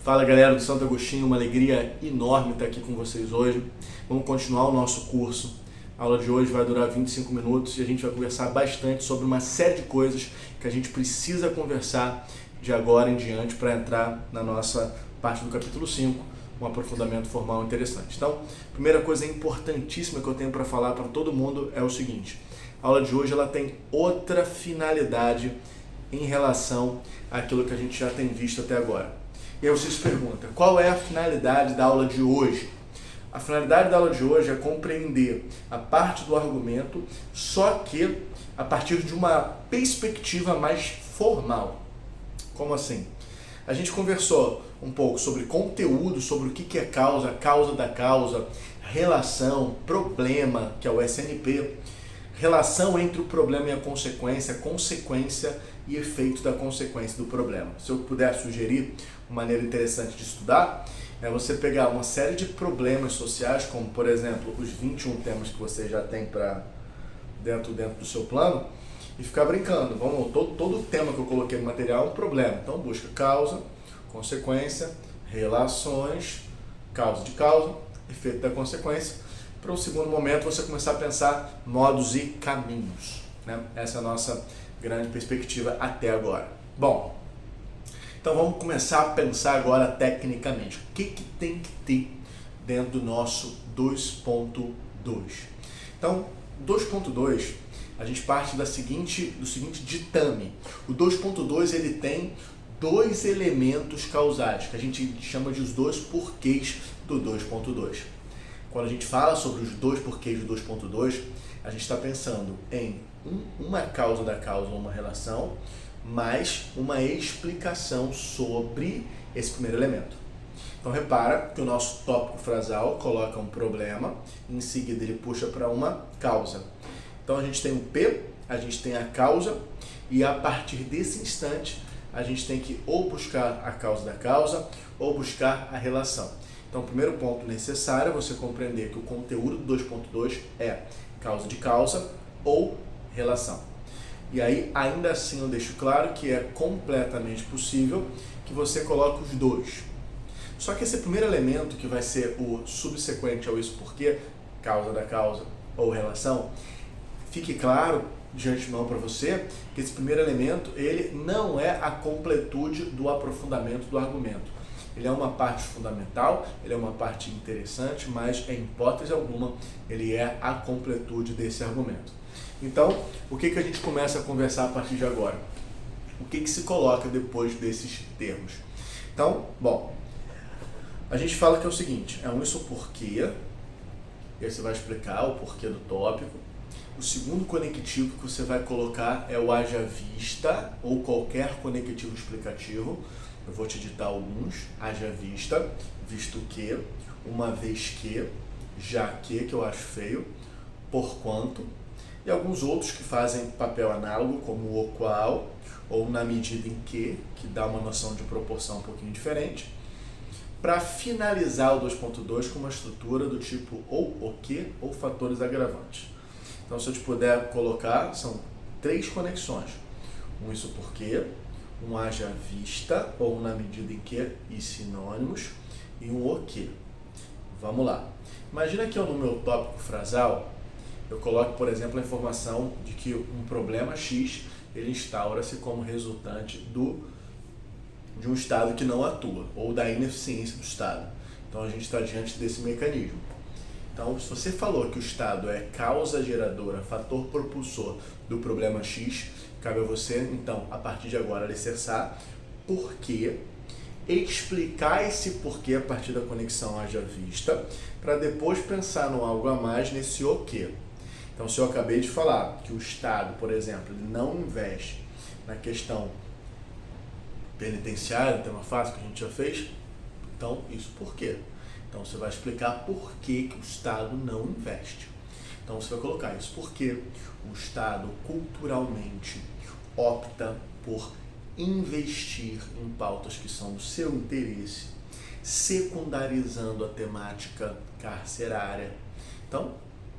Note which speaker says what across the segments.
Speaker 1: Fala galera do Santo Agostinho, uma alegria enorme estar aqui com vocês hoje. Vamos continuar o nosso curso. A aula de hoje vai durar 25 minutos e a gente vai conversar bastante sobre uma série de coisas que a gente precisa conversar de agora em diante para entrar na nossa parte do capítulo 5, um aprofundamento formal interessante. Então, a primeira coisa importantíssima que eu tenho para falar para todo mundo é o seguinte: a aula de hoje ela tem outra finalidade em relação àquilo que a gente já tem visto até agora. E aí você se pergunta, qual é a finalidade da aula de hoje? A finalidade da aula de hoje é compreender a parte do argumento, só que a partir de uma perspectiva mais formal. Como assim? A gente conversou um pouco sobre conteúdo, sobre o que é causa, causa da causa, relação, problema, que é o SNP, relação entre o problema e a consequência e efeito da consequência do problema. Se eu puder sugerir uma maneira interessante de estudar, é você pegar uma série de problemas sociais, como por exemplo os 21 temas que você já tem para dentro do seu plano, e ficar brincando. Todo tema que eu coloquei no material é um problema. Então busca causa, consequência, relações, causa de causa, efeito da consequência, para o segundo momento você começar a pensar modos e caminhos, né? Essa é a nossa grande perspectiva até agora. Bom, então vamos começar a pensar agora tecnicamente. O que tem que ter dentro do nosso 2.2? Então, 2.2, a gente parte do seguinte ditame. O 2.2 ele tem dois elementos causais, que a gente chama de os dois porquês do 2.2. Quando a gente fala sobre os dois porquês do 2.2, a gente está pensando em uma causa da causa, uma relação, mais uma explicação sobre esse primeiro elemento. Então repara que o nosso tópico frasal coloca um problema, em seguida ele puxa para uma causa. Então a gente tem o P, a gente tem a causa, e a partir desse instante a gente tem que ou buscar a causa da causa ou buscar a relação. Então o primeiro ponto necessário é você compreender que o conteúdo do 2.2 é causa de causa ou relação. E aí, ainda assim, eu deixo claro que é completamente possível que você coloque os dois. Só que esse primeiro elemento, que vai ser o subsequente ao isso porque, causa da causa ou relação, fique claro de antemão para você que esse primeiro elemento ele não é a completude do aprofundamento do argumento. Ele é uma parte fundamental, ele é uma parte interessante, mas em hipótese alguma ele é a completude desse argumento. Então, o que a gente começa a conversar a partir de agora? O que se coloca depois desses termos? Então, bom, a gente fala que é o seguinte, é um isso porque, e aí você vai explicar o porquê do tópico. O segundo conectivo que você vai colocar é o haja vista, ou qualquer conectivo explicativo. Eu vou te ditar alguns: haja vista, visto que, uma vez que, já que eu acho feio, porquanto, e alguns outros que fazem papel análogo, como o qual, ou na medida em que dá uma noção de proporção um pouquinho diferente, para finalizar o 2.2 com uma estrutura do tipo ou o que ou fatores agravantes. Então, se eu te puder colocar, são 3 conexões: um isso porque, um haja vista, ou na medida em que, e sinônimos, e um o que. Vamos lá. Imagina que eu, no meu tópico frasal, eu coloco, por exemplo, a informação de que um problema X ele instaura-se como resultante de um Estado que não atua, ou da ineficiência do Estado. Então a gente está diante desse mecanismo. Então, se você falou que o Estado é causa geradora, fator propulsor do problema X, cabe a você, então, a partir de agora, alicerçar porquê, explicar esse porquê a partir da conexão haja vista, para depois pensar no algo a mais nesse o quê. Então, se eu acabei de falar que o Estado, por exemplo, ele não investe na questão penitenciária, tema fácil que a gente já fez, então isso por quê? Então você vai explicar por que o Estado não investe. Então você vai colocar isso porque o Estado culturalmente opta por investir em pautas que são do seu interesse, secundarizando a temática carcerária. Então,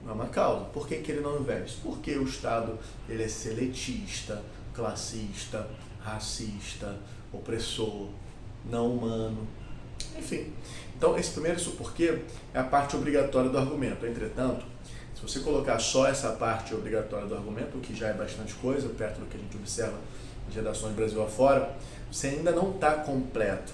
Speaker 1: é uma causa. Por que ele não investe? Porque o Estado ele é seletista, classista, racista, opressor, não humano. Enfim, então esse primeiro isso porquê é a parte obrigatória do argumento. Entretanto, se você colocar só essa parte obrigatória do argumento, o que já é bastante coisa, perto do que a gente observa nas redações Brasil afora, você ainda não está completo.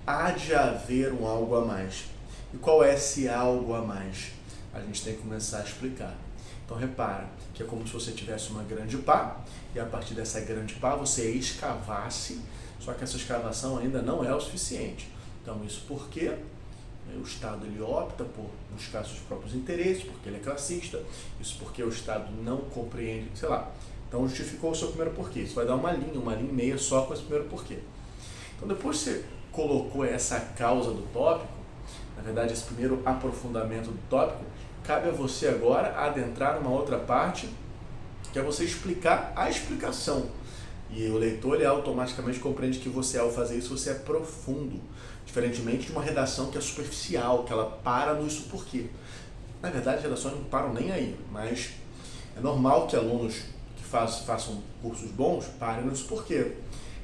Speaker 1: Há de haver um algo a mais. E qual é esse algo a mais? A gente tem que começar a explicar. Então repara que é como se você tivesse uma grande pá, e a partir dessa grande pá você escavasse, só que essa escavação ainda não é o suficiente. Então isso porque o Estado ele opta por buscar seus próprios interesses, porque ele é classista, isso porque o Estado não compreende, sei lá. Então justificou o seu primeiro porquê. Isso vai dar uma linha e meia só com esse primeiro porquê. Então depois você colocou essa causa do tópico, na verdade esse primeiro aprofundamento do tópico, cabe a você agora adentrar numa outra parte, que é você explicar a explicação. E o leitor ele automaticamente compreende que você, ao fazer isso, você é profundo, diferentemente de uma redação que é superficial, que ela para no isso porquê. Na verdade, as redações não param nem aí, mas é normal que alunos que façam cursos bons parem no isso porquê.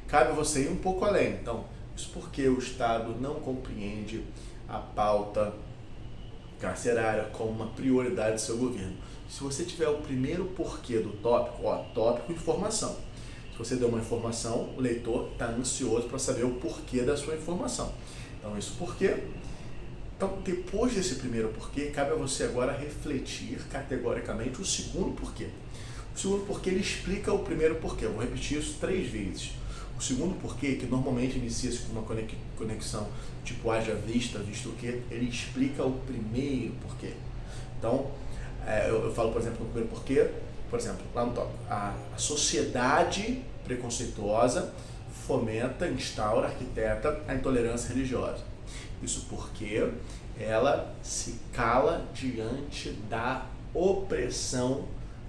Speaker 1: Cabe a você ir um pouco além. Então, isso porque o Estado não compreende a pauta carcerária como uma prioridade do seu governo. Se você tiver o primeiro porquê do tópico, tópico informação. Se você deu uma informação, o leitor está ansioso para saber o porquê da sua informação. Então, isso porquê. Então, depois desse primeiro porquê, cabe a você agora refletir categoricamente o segundo porquê. O segundo porquê, ele explica o primeiro porquê. Eu vou repetir isso 3 vezes. O segundo porquê, que normalmente inicia-se com uma conexão tipo haja vista, visto que, ele explica o primeiro porquê. Então, eu falo, por exemplo, no primeiro porquê, por exemplo, lá no tópico, a sociedade preconceituosa fomenta, instaura, arquiteta a intolerância religiosa. Isso porque ela se cala diante da opressão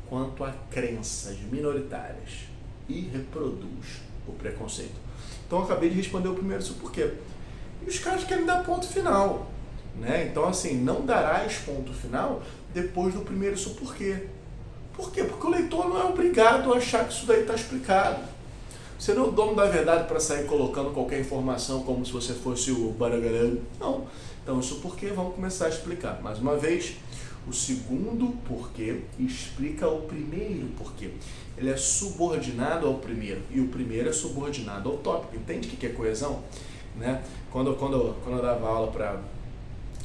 Speaker 1: quanto a crenças minoritárias e reproduz o preconceito. Então eu acabei de responder o primeiro isso porquê. E os caras querem dar ponto final, né? Então assim, não darás ponto final depois do primeiro isso porquê. Por quê? Porque o leitor não é obrigado a achar que isso daí está explicado. Você não é o dono da verdade para sair colocando qualquer informação como se você fosse o Baragarã. Não. Então isso porquê, vamos começar a explicar. Mais uma vez, o segundo porquê explica o primeiro porquê. Ele é subordinado ao primeiro e o primeiro é subordinado ao tópico. Entende o que é coesão? Né? Quando eu dava aula para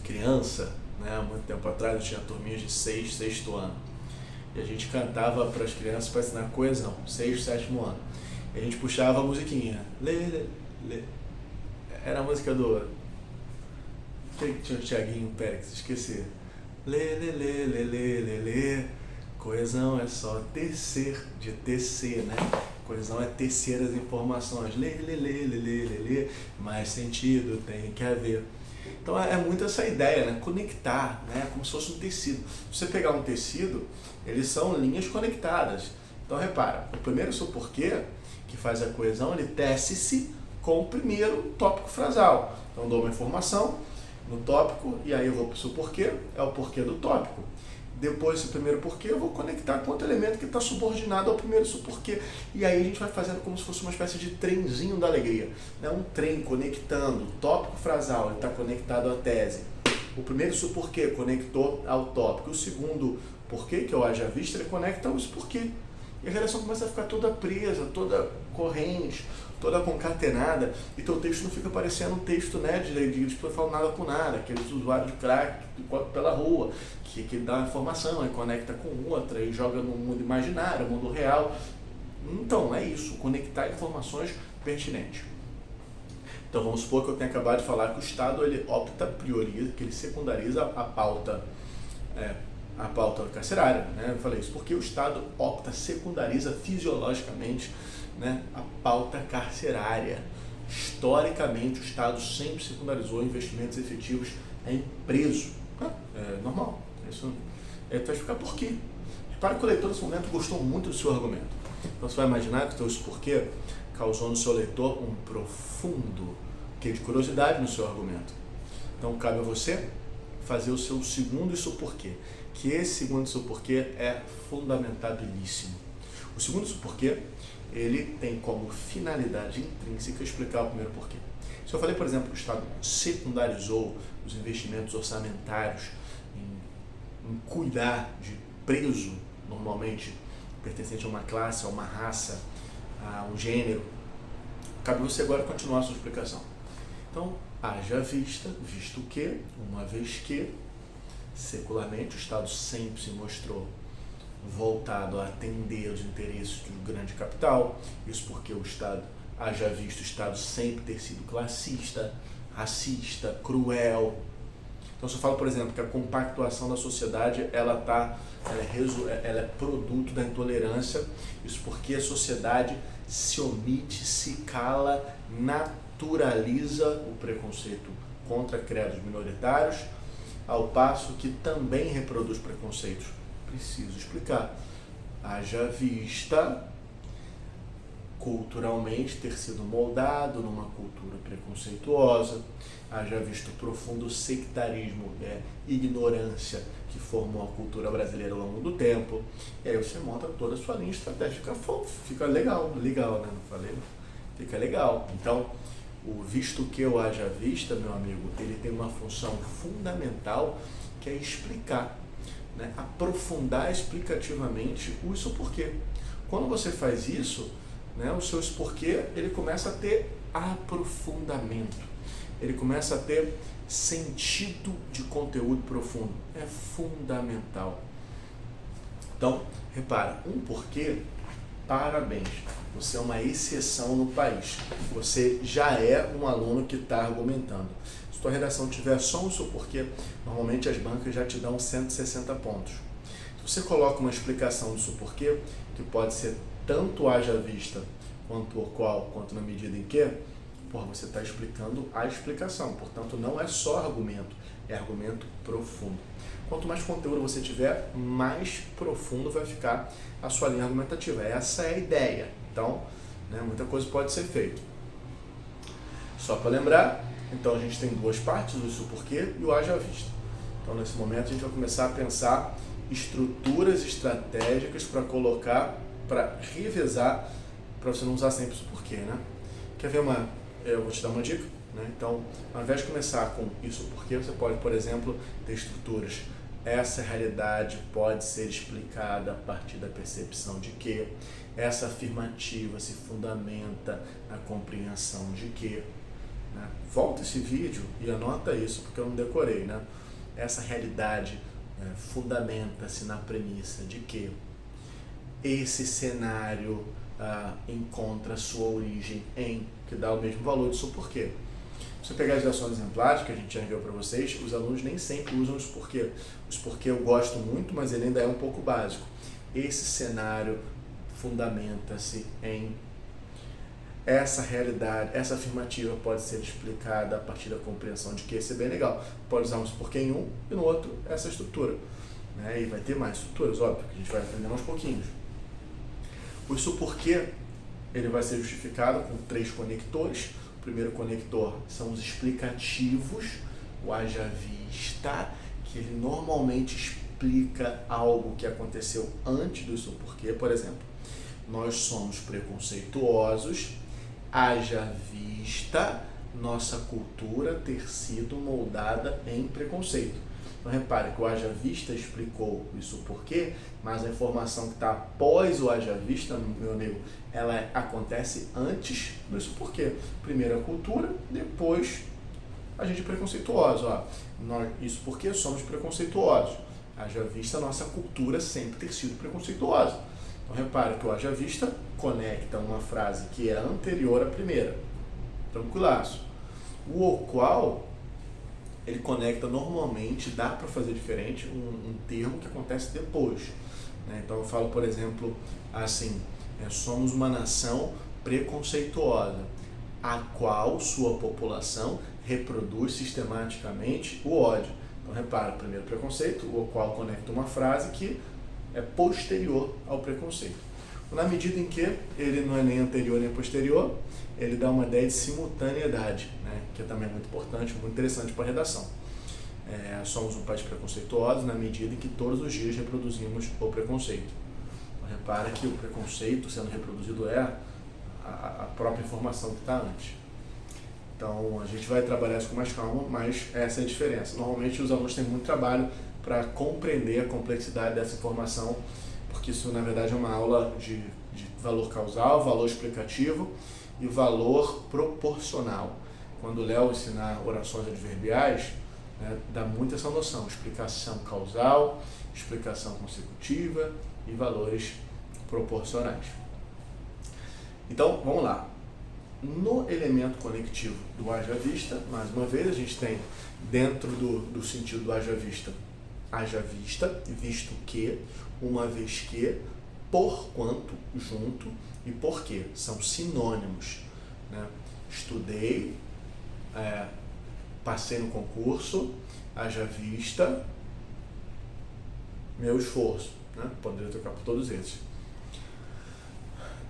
Speaker 1: criança, né, há muito tempo atrás, eu tinha turminhas de sexto ano. E a gente cantava para as crianças para ensinar coesão, 6º, 7º ano. E a gente puxava a musiquinha. Lê, lê, lê. Era a música do... que tinha o Thiaguinho Pérez, esqueci. Lê, lê, lê, lê, lê, lê, lê. Coesão é só tecer, de tecer, né? Coesão é tecer as informações. Lê, lê, lê, lê, lê, lê, lê. Mais sentido tem que haver. Então é muito essa ideia, né? Conectar, né? Como se fosse um tecido. Se você pegar um tecido, eles são linhas conectadas. Então repara, o primeiro seu porquê, que faz a coesão, ele tece-se com o primeiro tópico frasal. Então eu dou uma informação no tópico, e aí eu vou para o seu porquê, é o porquê do tópico. Depois desse primeiro porquê, eu vou conectar com outro elemento que está subordinado ao primeiro seu porquê. E aí a gente vai fazendo como se fosse uma espécie de trenzinho da alegria. Né? Um trem conectando, o tópico frasal, ele está conectado à tese. O primeiro seu porquê conectou ao tópico. O segundo porquê, que é o haja vista, ele conecta ao porquê. E a relação começa a ficar toda presa, toda corrente, toda concatenada, e teu texto não fica parecendo um texto, né, de falar nada com nada, aqueles usuários de crack pela rua, que dá uma informação, aí conecta com outra, e joga no mundo imaginário, no mundo real. Então, é isso, conectar informações pertinentes. Então, vamos supor que eu tenha acabado de falar que o Estado, ele prioriza, que ele secundariza a pauta carcerária, né? Eu falei isso porque o Estado secundariza fisiologicamente, né, a pauta carcerária. Historicamente, o Estado sempre secundarizou investimentos efetivos em preso. É normal. Isso vai explicar por quê. Repara que o leitor nesse momento gostou muito do seu argumento. Então você vai imaginar que o seu porquê causou no seu leitor um profundo de curiosidade no seu argumento. Então cabe a você fazer o seu segundo e seu porquê. Que esse segundo e seu porquê é fundamentabilíssimo. O segundo e seu porquê, ele tem como finalidade intrínseca explicar o primeiro porquê. Se eu falei, por exemplo, que o Estado secundarizou os investimentos orçamentários em cuidar de preso, normalmente pertencente a uma classe, a uma raça, a um gênero, cabe você agora continuar a sua explicação. Então, haja vista, visto que, uma vez que, secularmente, o Estado sempre se mostrou voltado a atender os interesses do grande capital, isso porque o Estado, haja visto o Estado sempre ter sido classista, racista, cruel. Então, se eu falo, por exemplo, que a compactuação da sociedade ela é produto da intolerância, isso porque a sociedade se omite, se cala, naturaliza o preconceito contra credos minoritários, ao passo que também reproduz preconceitos. Preciso explicar. Haja vista culturalmente ter sido moldado numa cultura preconceituosa, haja visto o profundo sectarismo, ignorância que formou a cultura brasileira ao longo do tempo, e aí você monta toda a sua linha estratégica, fica legal, né? Não falei? Fica legal. Então, o visto que ou haja vista, meu amigo, ele tem uma função fundamental que é explicar, né? Aprofundar explicativamente o isso porquê. Quando você faz isso, né, o seu isso porquê, ele começa a ter aprofundamento, ele começa a ter sentido de conteúdo profundo, é fundamental. Então, repara, um porquê, parabéns, você é uma exceção no país, você já é um aluno que está argumentando. Se tua redação tiver só um seu porquê, normalmente as bancas já te dão 160 pontos. Se você coloca uma explicação do seu porquê, que pode ser tanto haja vista, quanto o qual, quanto na medida em que, você está explicando a explicação. Portanto, não é só argumento, é argumento profundo. Quanto mais conteúdo você tiver, mais profundo vai ficar a sua linha argumentativa. Essa é a ideia. Então, né, muita coisa pode ser feita. Só para lembrar, então a gente tem duas partes, o isso porquê e o haja vista. Então, nesse momento, a gente vai começar a pensar estruturas estratégicas para colocar, para revezar, para você não usar sempre isso porquê, né? Quer ver eu vou te dar uma dica, né? Então, ao invés de começar com isso porquê, você pode, por exemplo, ter estruturas. Essa realidade pode ser explicada a partir da percepção de que, essa afirmativa se fundamenta na compreensão de que, né? Volta esse vídeo e anota isso, porque eu não decorei, né? Essa realidade fundamenta-se na premissa de que esse cenário encontra sua origem em, que dá o mesmo valor do seu porquê. Se você pegar as lições exemplares que a gente já enviou para vocês, os alunos nem sempre usam os porquê. Os porquê eu gosto muito, mas ele ainda é um pouco básico. Esse cenário fundamenta-se em essa realidade, essa afirmativa pode ser explicada a partir da compreensão de que isso é bem legal. Pode usar um porquê em um e no outro essa estrutura, né? E vai ter mais estruturas, óbvio, que a gente vai aprendendo aos pouquinhos. O isso porquê, ele vai ser justificado com 3 conectores. O primeiro conector são os explicativos, o haja vista, que ele normalmente explica algo que aconteceu antes do isso porquê. Por exemplo, nós somos preconceituosos, haja vista nossa cultura ter sido moldada em preconceito. Então repare que o haja vista explicou isso porquê, mas a informação que está após o haja vista, meu amigo, ela acontece antes do isso porquê. Primeiro a cultura, depois a gente é preconceituoso. Nós, isso porque somos preconceituosos. Haja vista nossa cultura sempre ter sido preconceituosa. Então repare que o haja vista conecta uma frase que é anterior à primeira. Tranquilaço. O qual ele conecta normalmente, dá para fazer diferente, um termo que acontece depois, né? Então eu falo, por exemplo, assim, somos uma nação preconceituosa, a qual sua população reproduz sistematicamente o ódio. Então repara, primeiro preconceito, o qual conecta uma frase que é posterior ao preconceito. Na medida em que ele não é nem anterior nem posterior, ele dá uma ideia de simultaneidade, né? Que é também muito importante, muito interessante para a redação. Somos um país preconceituoso na medida em que todos os dias reproduzimos o preconceito. Então, repara que o preconceito sendo reproduzido é a própria informação que está antes. Então a gente vai trabalhar isso com mais calma, mas essa é a diferença. Normalmente os alunos têm muito trabalho para compreender a complexidade dessa informação, porque isso na verdade é uma aula de valor causal, valor explicativo e valor proporcional. Quando o Léo ensinar orações adverbiais, né, dá muito essa noção, explicação causal, explicação consecutiva e valores proporcionais. Então, vamos lá. No elemento conectivo do haja vista, mais uma vez, a gente tem dentro do sentido do haja vista, visto que, uma vez que, porquanto, junto e porque, são sinônimos, né? Estudei, passei no concurso, haja vista, meu esforço, né? Poderia trocar por todos esses.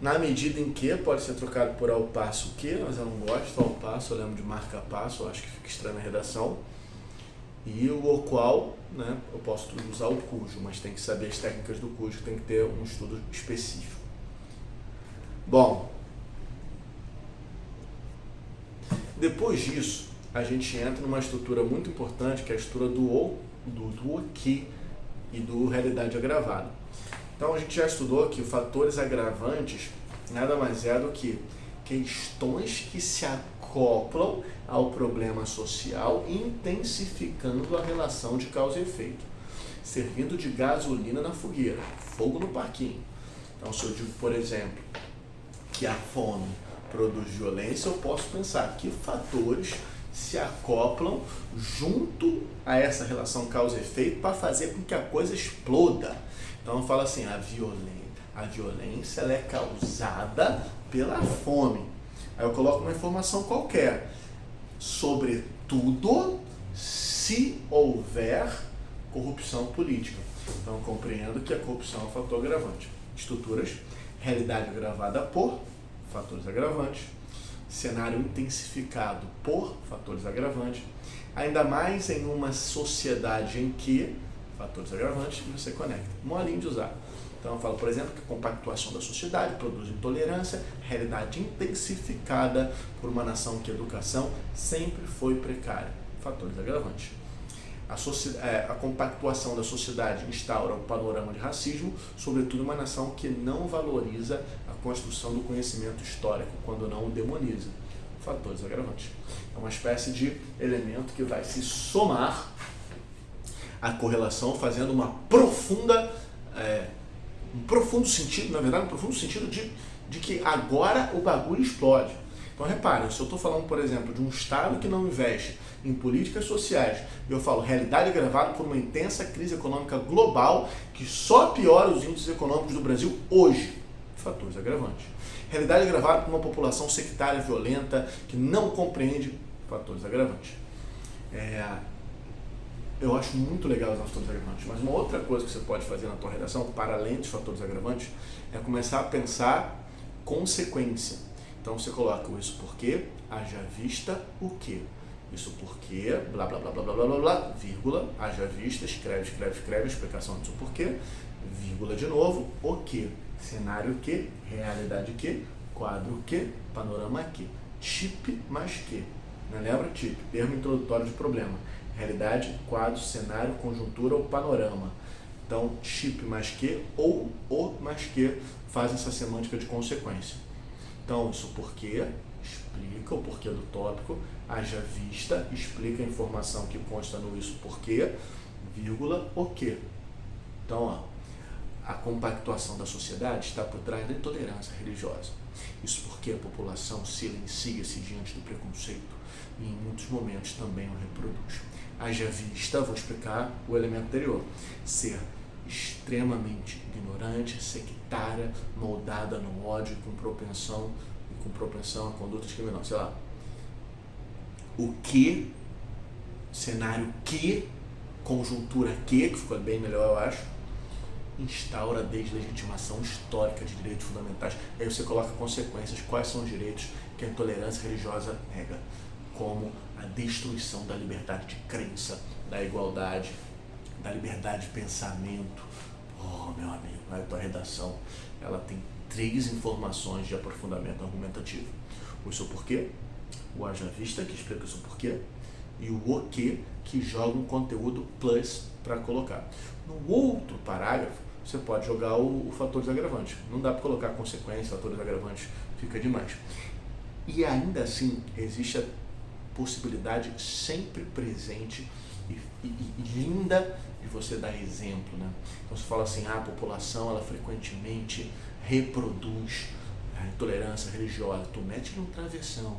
Speaker 1: Na medida em que pode ser trocado por ao passo que, mas eu não gosto, ao passo, eu lembro de marca passo, eu acho que fica estranho na redação. E o qual, né, eu posso usar o cujo, mas tem que saber as técnicas do cujo, tem que ter um estudo específico. Bom, depois disso, a gente entra numa estrutura muito importante, que é a estrutura do que e do realidade agravada. Então a gente já estudou que os fatores agravantes nada mais é do que questões que se acoplam ao problema social, intensificando a relação de causa e efeito, servindo de gasolina na fogueira, fogo no parquinho. Então, se eu digo, por exemplo, que a fome produz violência, eu posso pensar que fatores se acoplam junto a essa relação causa e efeito para fazer com que a coisa exploda. Então eu falo assim, a violência ela é causada pela fome. Aí eu coloco uma informação qualquer, sobretudo se houver corrupção política. Então eu compreendo que a corrupção é um fator agravante. Estruturas, realidade agravada por fatores agravantes, cenário intensificado por fatores agravantes, ainda mais em uma sociedade em que fatores agravantes você conecta. Molinho de usar. Então eu falo, por exemplo, que a compactuação da sociedade produz intolerância, realidade intensificada por uma nação que a educação sempre foi precária. Fatores agravantes. A compactuação da sociedade instaura um panorama de racismo, sobretudo uma nação que não valoriza a construção do conhecimento histórico, quando não o demoniza. Fatores agravantes. É uma espécie de elemento que vai se somar à correlação, fazendo um profundo sentido, na verdade, um profundo sentido de que agora o bagulho explode. Então reparem, se eu estou falando, por exemplo, de um Estado que não investe em políticas sociais, e eu falo realidade agravada por uma intensa crise econômica global que só piora os índices econômicos do Brasil hoje. Fatores agravantes. Realidade agravada por uma população sectária violenta que não compreende. Fatores agravantes. Eu acho muito legal os fatores agravantes, mas uma outra coisa que você pode fazer na tua redação, para além dos fatores agravantes, é começar a pensar consequência. Então você coloca o isso porque, haja vista o quê? Isso porque, blá blá blá blá blá blá blá blá, vírgula, haja vista, escreve, explicação disso porquê, vírgula de novo, o quê? Cenário que, realidade que, quadro que, panorama que, TIP mais que. Não lembra? TIP, termo introdutório de problema. Realidade, quadro, cenário, conjuntura ou panorama. Então, TIP mais que ou o mais que fazem essa semântica de consequência. Então, isso porque explica o porquê do tópico, haja vista, explica a informação que consta no isso porque, vírgula, o que. Então, a compactuação da sociedade está por trás da intolerância religiosa. Isso porque a população silencia-se diante do preconceito e em muitos momentos também o reproduz. Haja vista, vou explicar o elemento anterior, ser extremamente ignorante, sectária, moldada no ódio com propensão a condutas criminosas. Sei lá, o que, cenário que, conjuntura que ficou bem melhor eu acho, instaura a deslegitimação histórica de direitos fundamentais. Aí você coloca consequências, quais são os direitos que a intolerância religiosa nega, como a destruição da liberdade de crença, da igualdade, da liberdade de pensamento. Oh, meu amigo, a tua redação, ela tem 3 informações de aprofundamento argumentativo. O seu porquê, o haja vista, que explica isso por quê, e o que joga um conteúdo plus para colocar. No outro parágrafo, você pode jogar o fatores agravantes. Não dá para colocar consequência, fatores agravantes, fica demais. E ainda assim, existe a possibilidade sempre presente e linda de você dar exemplo, né? Então você fala assim, a população ela frequentemente reproduz a intolerância religiosa. Tu mete num travessão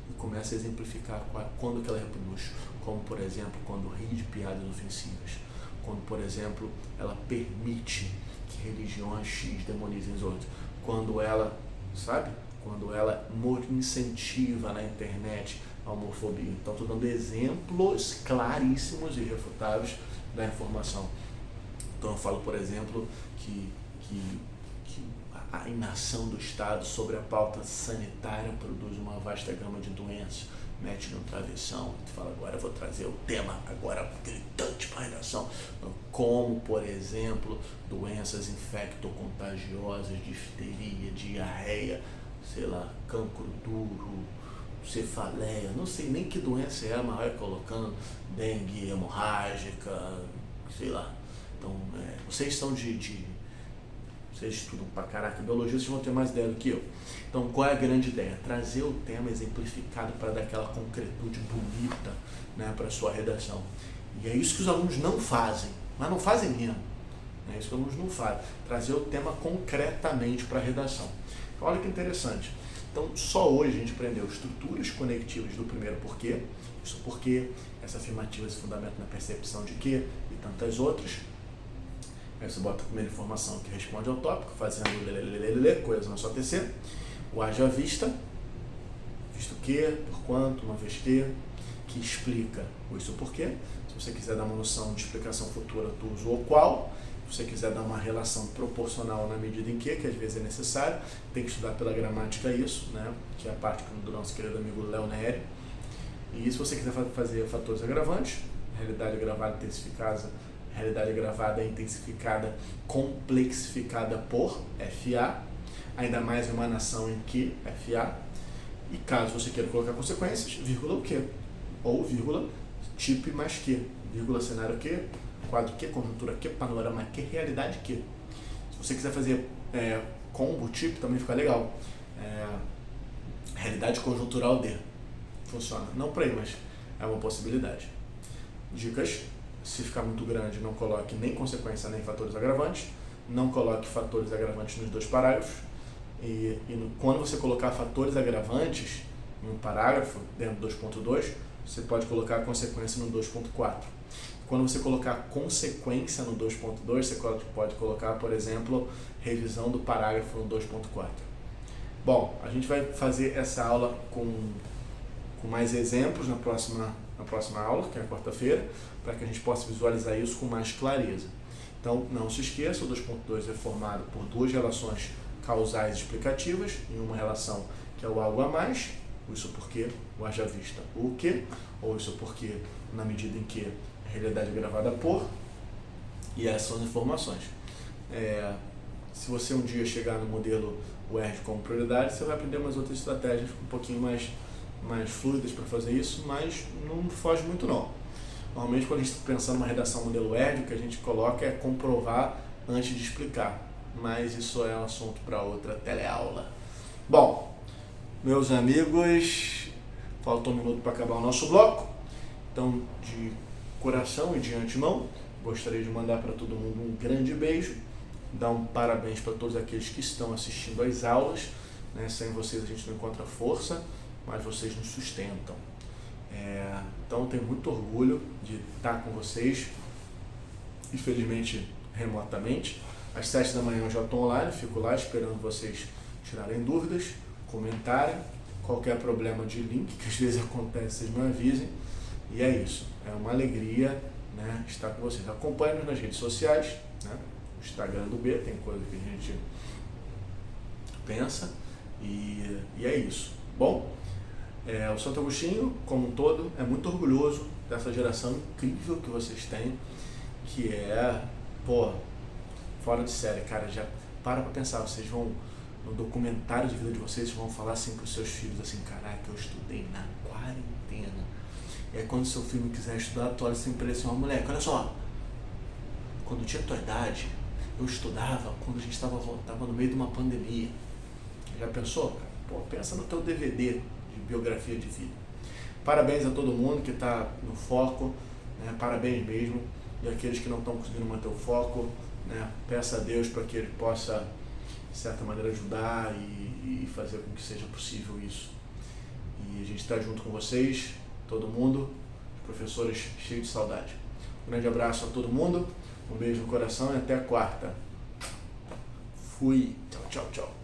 Speaker 1: e começa a exemplificar quando que ela reproduz, como por exemplo quando ri de piadas ofensivas, quando por exemplo ela permite que religiões X demonizem os outros, quando ela, sabe? Quando ela incentiva na internet a homofobia. Então estou dando exemplos claríssimos e irrefutáveis da informação. Então eu falo, por exemplo, que a inação do Estado sobre a pauta sanitária produz uma vasta gama de doenças. Mete no travessão e fala, agora eu vou trazer o tema agora gritante para a redação, como, por exemplo, doenças infectocontagiosas, difteria, diarreia, sei lá, cancro duro, cefaleia, não sei nem que doença é, mas vai colocando dengue hemorrágica, sei lá. Então, vocês são vocês estudam pra caraca biologia, vocês vão ter mais ideia do que eu. Então, qual é a grande ideia? Trazer o tema exemplificado para dar aquela concretude bonita, né, para a sua redação. E é isso que os alunos não fazem, mas não fazem mesmo. É isso que os alunos não fazem. Trazer o tema concretamente para a redação. Então, olha que interessante. Então, só hoje a gente aprendeu estruturas conectivas do primeiro porquê, isso porque, essa afirmativa se fundamenta na percepção de que e tantas outras. Aí você bota a primeira informação que responde ao tópico, fazendo coisas na sua TC. O haja vista, visto que, por quanto, uma vez que explica o isso porquê. Se você quiser dar uma noção de explicação futura, tu usa o qual. Se você quiser dar uma relação proporcional na medida em que às vezes é necessário, tem que estudar pela gramática isso, né? Que é a parte do nosso querido amigo Léo Neri. E se você quiser fazer fatores agravantes, realidade agravada intensificada, complexificada por FA, ainda mais emanação em que FA, e caso você queira colocar consequências, vírgula o que, ou vírgula tipo mais que, vírgula cenário que, quadro que, conjuntura que, panorama que, realidade que. Se você quiser fazer combo tipo, também fica legal. Realidade conjuntural de. Funciona. Não por aí, mas é uma possibilidade. Dicas: se ficar muito grande, não coloque nem consequência nem fatores agravantes. Não coloque fatores agravantes nos dois parágrafos. Quando você colocar fatores agravantes em um parágrafo, dentro do 2.2, você pode colocar a consequência no 2.4. Quando você colocar consequência no 2.2, você pode colocar, por exemplo, revisão do parágrafo no 2.4. Bom, a gente vai fazer essa aula com mais exemplos na próxima aula, que é a quarta-feira, para que a gente possa visualizar isso com mais clareza. Então, não se esqueça, o 2.2 é formado por duas relações causais explicativas, em uma relação que é o algo a mais, o isso porque, o haja vista, o que, ou isso porque, na medida em que a realidade é gravada por, e essas são as informações. Se você um dia chegar no modelo UERJ como prioridade, você vai aprender umas outras estratégias um pouquinho mais fluidas para fazer isso, mas não foge muito não. Normalmente quando a gente está pensando numa redação modelo UERJ, o que a gente coloca é comprovar antes de explicar, mas isso é um assunto para outra teleaula. Bom, meus amigos, faltou um minuto para acabar o nosso bloco, então de coração e de antemão, gostaria de mandar para todo mundo um grande beijo, dar um parabéns para todos aqueles que estão assistindo às aulas, né? Sem vocês a gente não encontra força, mas vocês nos sustentam. Então eu tenho muito orgulho de estar com vocês, infelizmente remotamente. Às 7 da manhã eu já estou online, fico lá esperando vocês tirarem dúvidas, comentarem, qualquer problema de link, que às vezes acontece, vocês me avisem. E é isso, é uma alegria, né, estar com vocês. Acompanhe-nos nas redes sociais, né, o Instagram do B, tem coisa que a gente pensa, e é isso. Bom, o Santo Agostinho, como um todo, é muito orgulhoso dessa geração incrível que vocês têm, que é, fora de série, cara, já para pensar, vocês vão no documentário de vida de vocês vão falar assim para os seus filhos, assim, caraca, eu estudei na quarentena. E aí quando seu filho quiser estudar, tu olha assim para ele assim, moleque, olha só, quando eu tinha a tua idade, eu estudava quando a gente estava no meio de uma pandemia. Já pensou, cara? Pô, pensa no teu DVD de biografia de vida. Parabéns a todo mundo que está no foco, né? Parabéns mesmo. E aqueles que não estão conseguindo manter o foco, né? Peça a Deus para que Ele possa, de certa maneira, ajudar e fazer com que seja possível isso. E a gente está junto com vocês, todo mundo, os professores cheios de saudade. Um grande abraço a todo mundo, um beijo no coração e até a quarta. Fui. Tchau, tchau, tchau.